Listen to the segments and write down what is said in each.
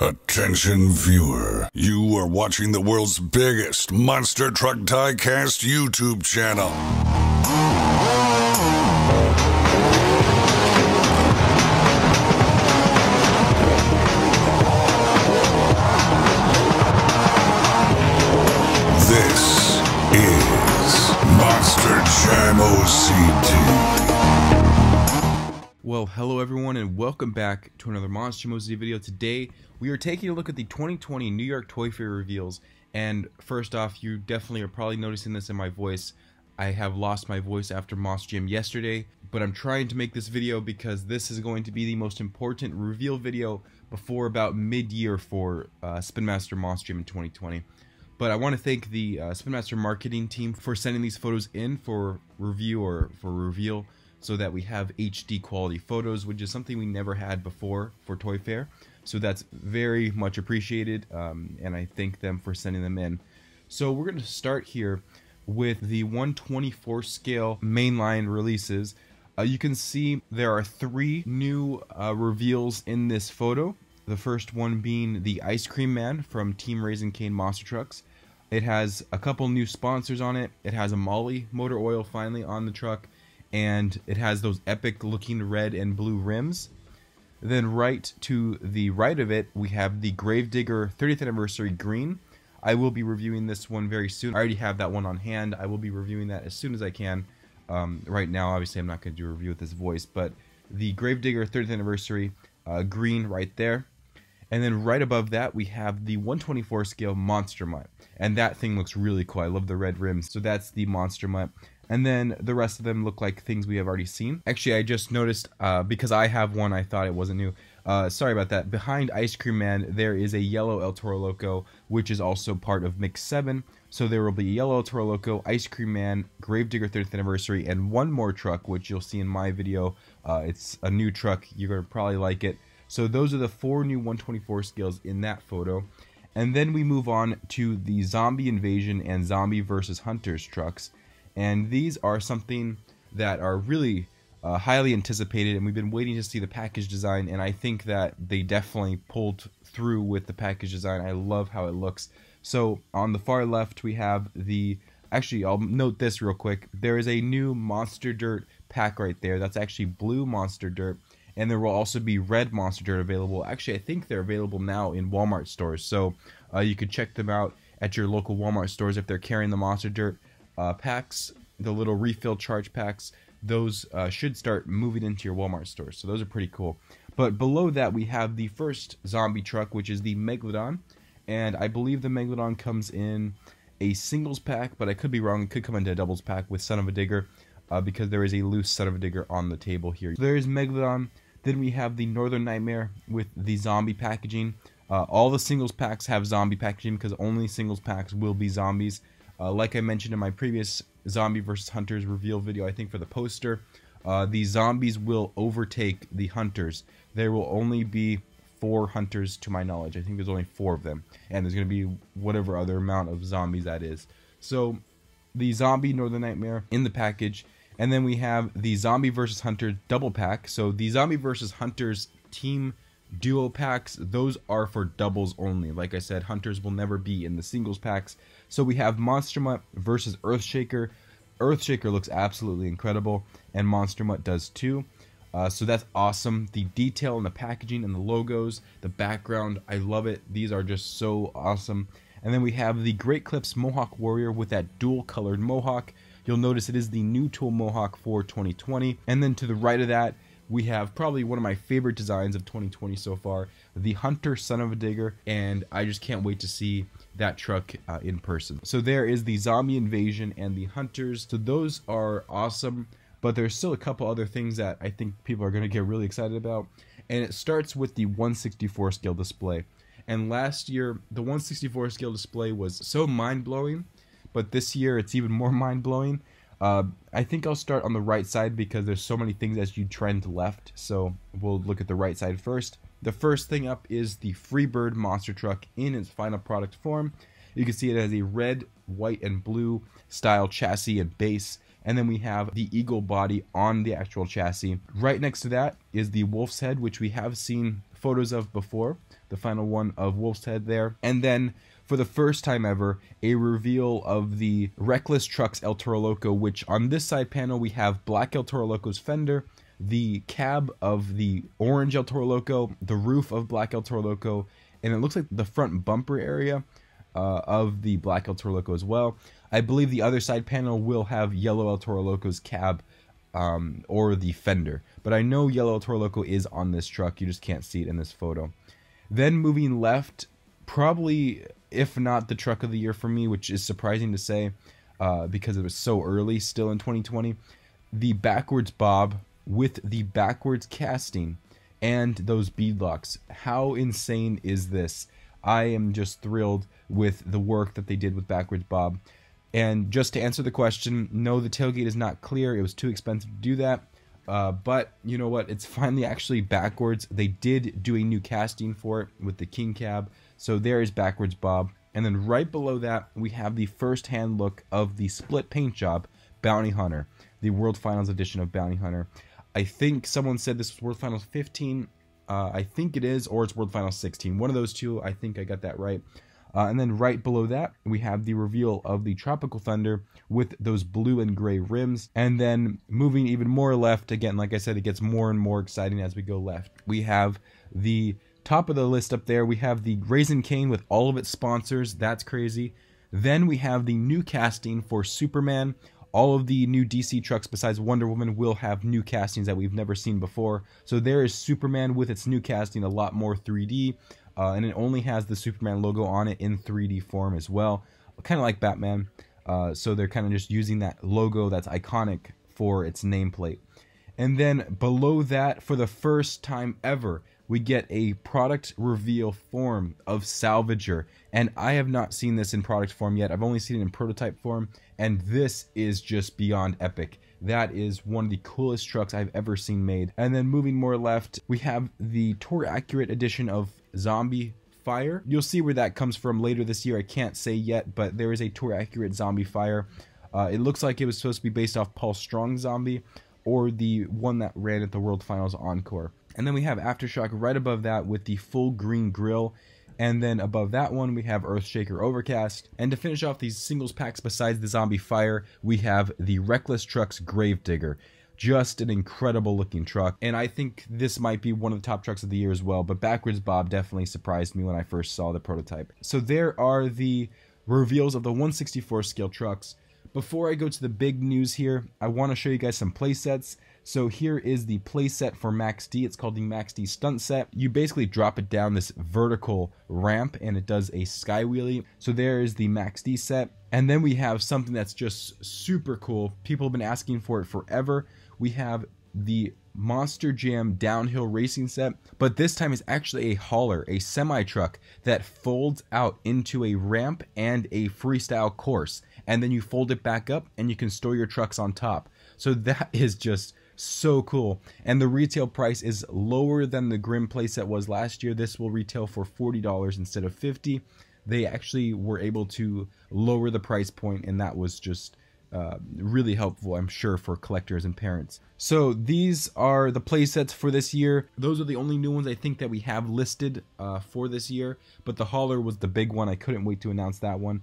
Attention viewer, you are watching the world's biggest monster truck diecast YouTube channel. This is Monster Jam OCD. Well, hello everyone and welcome back to another Monster Jam OCD video. Today we are taking a look at the 2020 New York Toy Fair reveals, and first off, you definitely are probably noticing this in my voice. I have lost my voice after Monster Jam yesterday, but I'm trying to make this video because this is going to be the most important reveal video before about mid-year for Spin Master Monster Jam in 2020. But I want to thank the Spin Master marketing team for sending these photos in for review or for reveal, so that we have HD quality photos, which is something we never had before for Toy Fair. So that's very much appreciated, and I thank them for sending them in. So we're going to start here with the 1/24 scale mainline releases. You can see there are 3 new reveals in this photo. The first one being the Ice Cream Man from Team Raising Cane Monster Trucks. It has a couple new sponsors on it. It has a Molly motor oil finally on the truck, and it has those epic looking red and blue rims. Then right to the right of it, we have the Gravedigger 30th Anniversary Green. I will be reviewing this one very soon. I already have that one on hand. I will be reviewing that as soon as I can. Right now, obviously, I'm not going to do a review with this voice, but the Gravedigger 30th Anniversary Green right there. And then right above that, we have the 1/24 scale Monster Mutt. And that thing looks really cool. I love the red rims. So that's the Monster Mutt. And then the rest of them look like things we have already seen. Actually, I just noticed, because I have one, I thought it wasn't new. Sorry about that. Behind Ice Cream Man, there is a yellow El Toro Loco, which is also part of Mix 7. So there will be a yellow El Toro Loco, Ice Cream Man, Gravedigger 30th Anniversary, and one more truck, which you'll see in my video. It's a new truck. You're going to probably like it. So those are the 4 new 1/24 scales in that photo. And then we move on to the Zombie Invasion and Zombie vs. Hunters trucks. And these are something that are really highly anticipated, and we've been waiting to see the package design, and I think that they definitely pulled through with the package design. I love how it looks. So on the far left we have the, actually I'll note this real quick, there is a new Monster Dirt pack right there. That's actually blue Monster Dirt, and there will also be red Monster Dirt available. Actually, I think they're available now in Walmart stores, so you could check them out at your local Walmart stores if they're carrying the Monster Dirt packs, the little refill charge packs. Those should start moving into your Walmart stores, so those are pretty cool. But below that we have the first zombie truck, which is the Megalodon, and I believe the Megalodon comes in a singles pack, but I could be wrong. It could come into a doubles pack with Son of a Digger, because there is a loose Son of a Digger on the table here. So there is Megalodon. Then we have the Northern Nightmare with the zombie packaging. All the singles packs have zombie packaging because only singles packs will be zombies. Like I mentioned in my previous Zombie vs. Hunters reveal video, I think for the poster, the zombies will overtake the hunters. There will only be 4 hunters to my knowledge. I think there's only 4 of them, and there's going to be whatever other amount of zombies that is. So the Zombie Northern Nightmare in the package, and then we have the Zombie vs. Hunter double pack. So the Zombie vs. Hunters team duo packs, those are for doubles only. Like I said, hunters will never be in the singles packs. So we have Monster Mutt versus Earthshaker. Earthshaker looks absolutely incredible, and Monster Mutt does too. So that's awesome. The detail and the packaging and the logos, the background, I love it. These are just so awesome. And then we have the Great Clips Mohawk Warrior with that dual colored mohawk. You'll notice it is the new tool mohawk for 2020. And then to the right of that, we have probably one of my favorite designs of 2020 so far, the Hunter Son of a Digger, and I just can't wait to see that truck in person. So there is the Zombie Invasion and the Hunters. So those are awesome, but there's still a couple other things that I think people are going to get really excited about, and it starts with the 1/64 scale display. And last year, the 1/64 scale display was so mind-blowing, but this year it's even more mind-blowing. I think I'll start on the right side because there's so many things as you trend left, so we'll look at the right side first. The first thing up is the Freebird monster truck in its final product form. You can see it has a red, white, and blue style chassis and base, and then we have the eagle body on the actual chassis. Right next to that is the wolf's head, which we have seen photos of before. the final one of Wolf's Head there. And then, for the first time ever, a reveal of the Reckless Trucks El Toro Loco, which on this side panel we have black El Toro Loco's fender, the cab of the orange El Toro Loco, the roof of black El Toro Loco, and it looks like the front bumper area of the black El Toro Loco as well. I believe the other side panel will have yellow El Toro Loco's cab or the fender, but I know yellow El Toro Loco is on this truck. You just can't see it in this photo. Then moving left, probably, if not the truck of the year for me, which is surprising to say because it was so early still in 2020, the backwards bob with the backwards casting and those beadlocks. How insane is this? I am just thrilled with the work that they did with backwards bob. And just to answer the question, no, the tailgate is not clear. It was too expensive to do that. But you know what? It's finally actually backwards. They did do a new casting for it with the King cab. So there is backwards bob. And then right below that, we have the first-hand look of the split paint job, Bounty Hunter, the World Finals edition of Bounty Hunter. I think someone said this was World Finals 15. I think it is, or it's World Finals 16. One of those two. I think I got that right. And then right below that, we have the reveal of the Tropical Thunder with those blue and gray rims. And then moving even more left, again, like I said, it gets more and more exciting as we go left. We have the top of the list up there. We have the Raisin Cane with all of its sponsors. That's crazy. Then we have the new casting for Superman. All of the new DC trucks besides Wonder Woman will have new castings that we've never seen before. So there is Superman with its new casting, a lot more 3D. And it only has the Superman logo on it in 3D form as well. Kind of like Batman. So they're kind of just using that logo that's iconic for its nameplate. And then below that, for the first time ever, we get a product reveal form of Salvager. And I have not seen this in product form yet. I've only seen it in prototype form. And this is just beyond epic. That is one of the coolest trucks I've ever seen made. And then moving more left, we have the Tour Accurate edition of Zombie Fire. You'll see where that comes from later this year. I can't say yet, but there is a Tour Accurate Zombie Fire. It looks like it was supposed to be based off Paul Strong's Zombie, or the one that ran at the World Finals Encore. And then we have Aftershock right above that with the full green grille. And then above that one, we have Earthshaker Overcast. And to finish off these singles packs besides the Zombie Fire, we have the Reckless Trucks Gravedigger. Just an incredible looking truck. And I think this might be one of the top trucks of the year as well. But Backwards Bob definitely surprised me when I first saw the prototype. So there are the reveals of the 1/64 scale trucks. Before I go to the big news here, I want to show you guys some playsets. So here is the playset for Max D. It's called the Max D Stunt Set. You basically drop it down this vertical ramp and it does a sky wheelie. So there is the Max D set. And then we have something that's just super cool. People have been asking for it forever. We have the Monster Jam downhill racing set, but this time it's actually a hauler, a semi-truck that folds out into a ramp and a freestyle course. And then you fold it back up and you can store your trucks on top. So that is just so cool. And the retail price is lower than the Grimm playset was last year. This will retail for $40 instead of $50. They actually were able to lower the price point, and that was just really helpful, I'm sure, for collectors and parents. So these are the playsets for this year. Those are the only new ones I think that we have listed for this year, but the hauler was the big one. I couldn't wait to announce that one.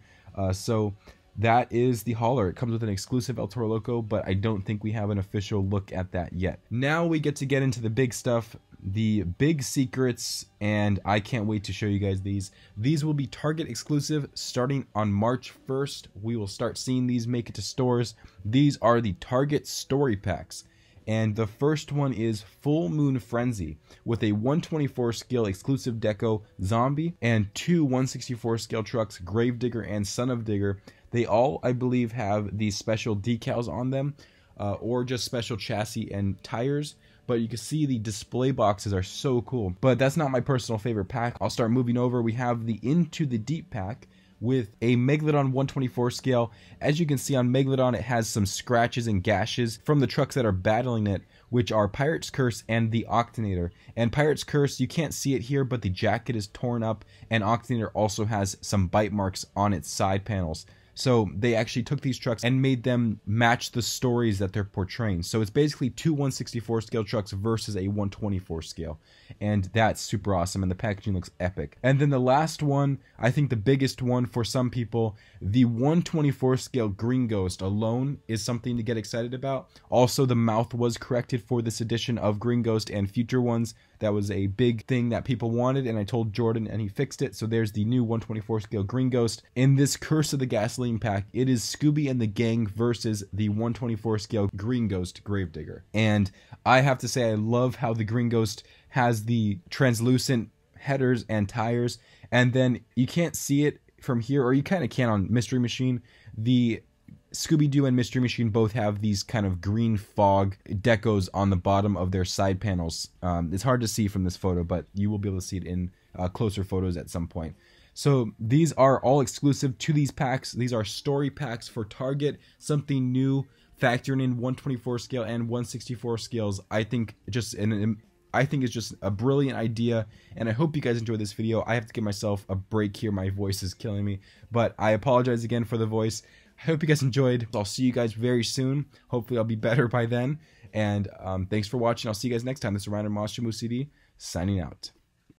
So that is the hauler. It comes with an exclusive El Toro Loco, but I don't think we have an official look at that yet. Now we get to get into the big stuff, the big secrets, and I can't wait to show you guys these. These will be Target exclusive starting on March 1st. We will start seeing these make it to stores. These are the Target story packs. And the first one is Full Moon Frenzy with a 124 scale exclusive deco Zombie and two 164 scale trucks, Gravedigger and Son of Digger. They all, I believe, have these special decals on them or just special chassis and tires. But you can see the display boxes are so cool. But that's not my personal favorite pack. I'll start moving over. We have the Into the Deep pack with a Megalodon 124 scale. As you can see on Megalodon, it has some scratches and gashes from the trucks that are battling it, which are Pirate's Curse and the Octanator. And Pirate's Curse, you can't see it here, but the jacket is torn up, and Octanator also has some bite marks on its side panels. So they actually took these trucks and made them match the stories that they're portraying. So it's basically two 1/64 scale trucks versus a 1/24 scale. And that's super awesome, and the packaging looks epic. And then the last one, I think the biggest one for some people, the 1/24 scale Green Ghost alone is something to get excited about. Also, the mouth was corrected for this edition of Green Ghost and future ones. That was a big thing that people wanted, and I told Jordan and he fixed it. So there's the new 1/24 scale Green Ghost. In this Curse of the Gasoline pack, it is Scooby and the gang versus the 1/24 scale Green Ghost Gravedigger. And I have to say, I love how the Green Ghost has the translucent headers and tires, and then you can't see it from here, or you kind of can on Mystery Machine. The Scooby-Doo and Mystery Machine both have these kind of green fog decos on the bottom of their side panels. It's hard to see from this photo, but you will be able to see it in closer photos at some point. So these are all exclusive to these packs. These are story packs for Target, something new, factoring in 1/24 scale and 1/64 scales. I think it's just a brilliant idea, and I hope you guys enjoyed this video. I have to give myself a break here. My voice is killing me, but I apologize again for the voice. I hope you guys enjoyed. I'll see you guys very soon. Hopefully I'll be better by then. And thanks for watching. I'll see you guys next time. This is Ryan of Monster Moose CD, signing out.